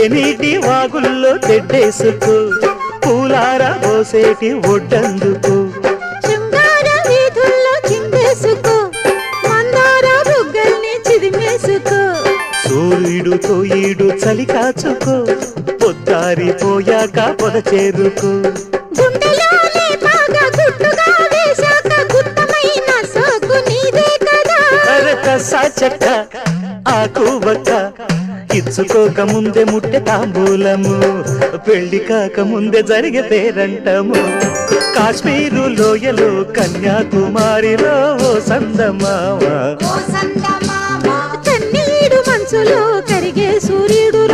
తేనీటి వాగుల్లో తెడ్డేసుకో పూలార పోసేటి ఒడ్డందుకు శృంగార వీధుల్లో చిందేసుకో మందార బుగ్గల్ని చిదిమేసుకో సూర్యుడుతో ఈడు చలి కాచుకో పొద్దారిపోయాక పొద చేరుకో గుండెలోనే బాగా గుట్టుగా వేశాక గుత్తమైన సోకు నీదే కదా సాచక్క ఆకు వక్క ఇచ్చుకోక ముందే ముట్టె తాంబూలము పెళ్లి కాక ముందే జరిగే పేరంటము కాశ్మీరు లోయలో కన్యాకుమారిలో ఓ సందమావా కన్నీడు మనసులో కరిగే సూర్యుడు